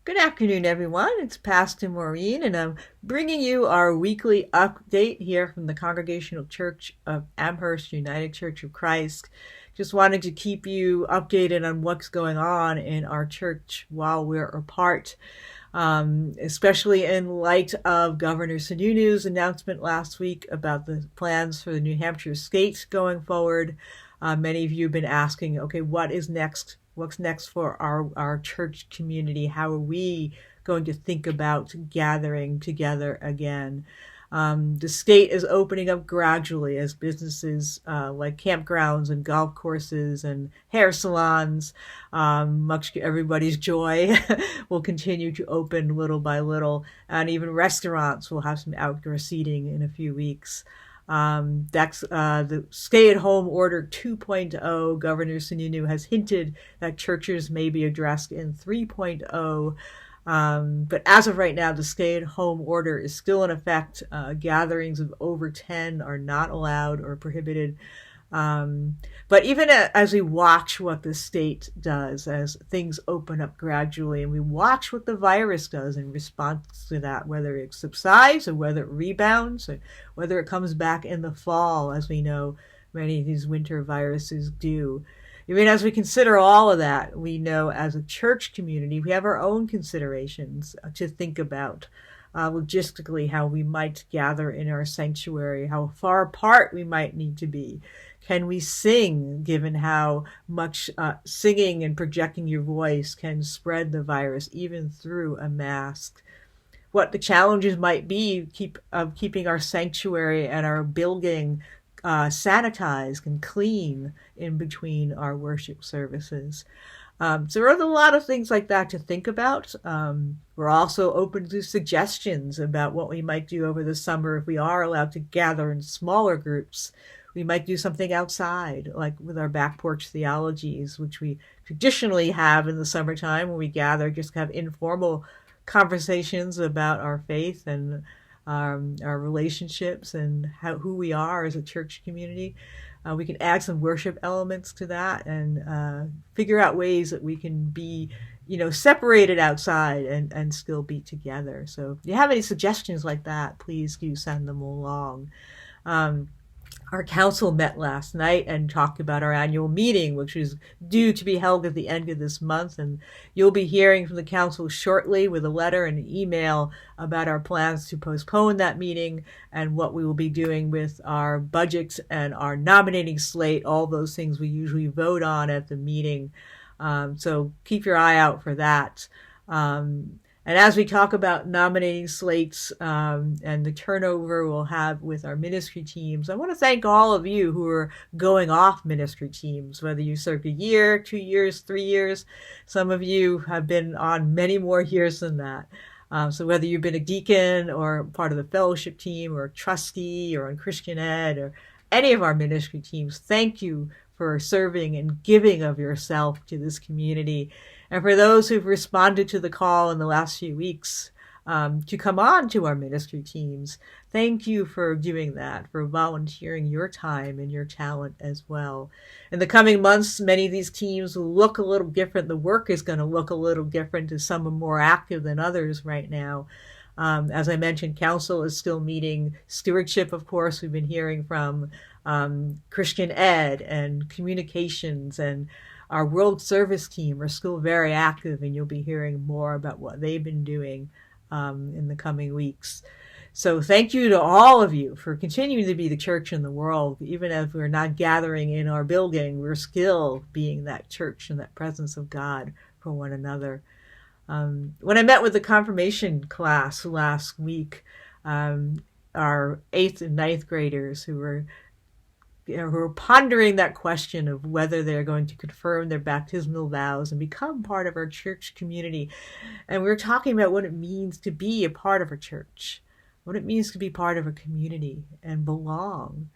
Good afternoon, everyone. It's Pastor Maureen, and I'm bringing you our weekly update here from the Congregational Church of Amherst United Church of Christ. Just wanted to keep you updated on what's going on in our church while we're apart, especially in light of Governor Sununu's announcement last week about the plans for the New Hampshire state going forward. Many of you have been asking, okay, what is next? What's next for our church community? How are we going to think about gathering together again? The state is opening up gradually as businesses like campgrounds and golf courses and hair salons, much to everybody's joy, will continue to open little by little. And even restaurants will have some outdoor seating in a few weeks. That's the stay-at-home order 2.0. Governor Sununu has hinted that churches may be addressed in 3.0. But as of right now, the stay-at-home order is still in effect. Gatherings of over 10 are not allowed or prohibited. But even as we watch what the state does, as things open up gradually, and we watch what the virus does in response to that, whether it subsides or whether it rebounds, or whether it comes back in the fall, as we know many of these winter viruses do. Even as we consider all of that, we know as a church community, we have our own considerations to think about. Logistically, how we might gather in our sanctuary, how far apart we might need to be. Can we sing, given how much singing and projecting your voice can spread the virus, even through a mask? What the challenges might be keeping our sanctuary and our building sanitized and clean in between our worship services. So there are a lot of things like that to think about. We're also open to suggestions about what we might do over the summer if we are allowed to gather in smaller groups. We might do something outside, like with our back porch theologies, which we traditionally have in the summertime when we gather, just have informal conversations about our faith and our relationships and who we are as a church community. We can add some worship elements to that and figure out ways that we can be, separated outside and still be together. So if you have any suggestions like that, please do send them along. Our council met last night and talked about our annual meeting, which is due to be held at the end of this month. And you'll be hearing from the council shortly with a letter and an email about our plans to postpone that meeting and what we will be doing with our budget and our nominating slate, all those things we usually vote on at the meeting. So keep your eye out for that. And as we talk about nominating slates and the turnover we'll have with our ministry teams, I want to thank all of you who are going off ministry teams, whether you served a year, 2 years, 3 years. Some of you have been on many more years than that. So whether you've been a deacon or part of the fellowship team or a trustee or on Christian Ed or any of our ministry teams, thank you for serving and giving of yourself to this community. And for those who've responded to the call in the last few weeks to come on to our ministry teams, thank you for doing that, for volunteering your time and your talent as well. In the coming months, many of these teams will look a little different. The work is going to look a little different as some are more active than others right now. As I mentioned, council is still meeting. Stewardship, of course, we've been hearing from Christian Ed and communications, and our World Service team are still very active, and you'll be hearing more about what they've been doing in the coming weeks. So thank you to all of you for continuing to be the church in the world. Even if we're not gathering in our building, we're still being that church and that presence of God for one another. When I met with the confirmation class last week, our 8th and 9th graders who were pondering that question of whether they're going to confirm their baptismal vows and become part of our church community. And we were talking about what it means to be a part of a church, what it means to be part of a community and belong.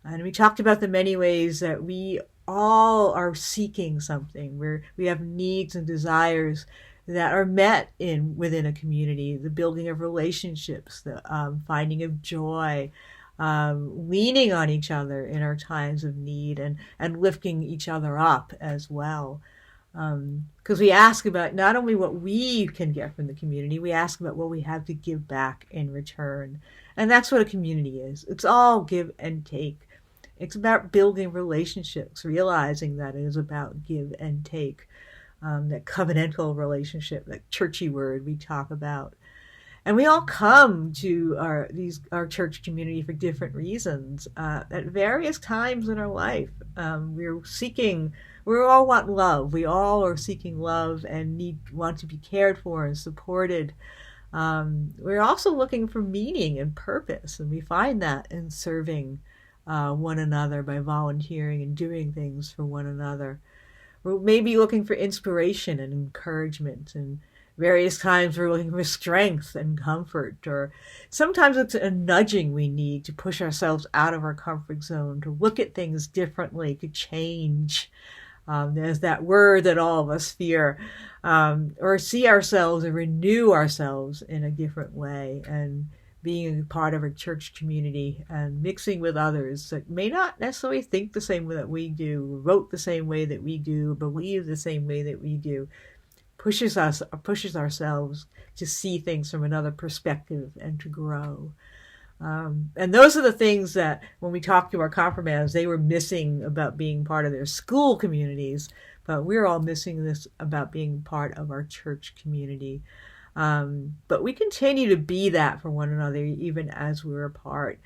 And we talked about the many ways that we all are seeking something, where we have needs and desires that are met within a community, the building of relationships, the finding of joy, leaning on each other in our times of need and lifting each other up as well. Because we ask about not only what we can get from the community, we ask about what we have to give back in return. And that's what a community is. It's all give and take. It's about building relationships, realizing that it is about give and take. That covenantal relationship, that churchy word we talk about. And we all come to our church community for different reasons at various times in our life. We all want love. We all are seeking love and want to be cared for and supported. We're also looking for meaning and purpose, and we find that in serving one another by volunteering and doing things for one another. We're maybe looking for inspiration and encouragement, and various times we're looking for strength and comfort, or sometimes it's a nudging we need to push ourselves out of our comfort zone, to look at things differently, to change. There's that word that all of us fear, or see ourselves and renew ourselves in a different way, and being a part of a church community and mixing with others that may not necessarily think the same way that we do, vote the same way that we do, believe the same way that we do, pushes ourselves to see things from another perspective and to grow. And those are the things that when we talked to our confirmands, they were missing about being part of their school communities, but we're all missing this about being part of our church community. But we continue to be that for one another, even as we're apart.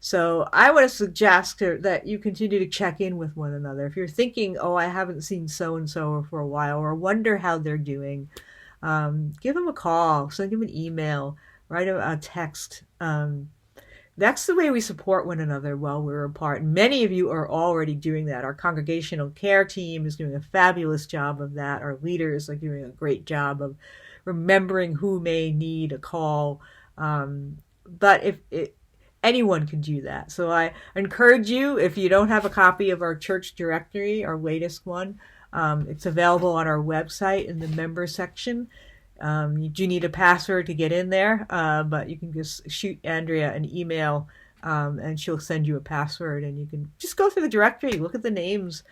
So I want to suggest that you continue to check in with one another. If you're thinking, oh, I haven't seen so-and-so for a while, or wonder how they're doing, give them a call, send them an email, write a text. That's the way we support one another while we're apart. Many of you are already doing that. Our congregational care team is doing a fabulous job of that. Our leaders are doing a great job of remembering who may need a call. But if anyone can do that. So I encourage you, if you don't have a copy of our church directory, our latest one, it's available on our website in the member section. You do need a password to get in there, but you can just shoot Andrea an email and she'll send you a password, and you can just go through the directory, look at the names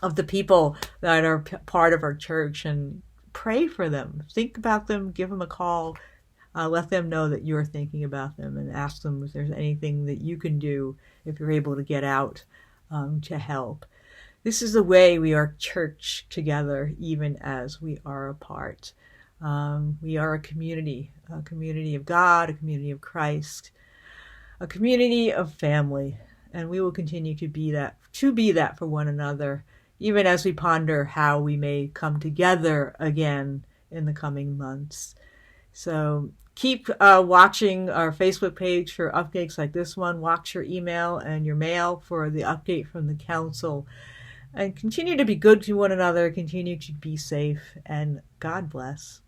of the people that are part of our church and pray for them. Think about them, give them a call, let them know that you're thinking about them, and ask them if there's anything that you can do if you're able to get out to help. This is the way we are church together, even as we are apart. We are a community of God, a community of Christ, a community of family, and we will continue to be that for one another, even as we ponder how we may come together again in the coming months. So keep watching our Facebook page for updates like this one. Watch your email and your mail for the update from the council. And continue to be good to one another, continue to be safe, and God bless.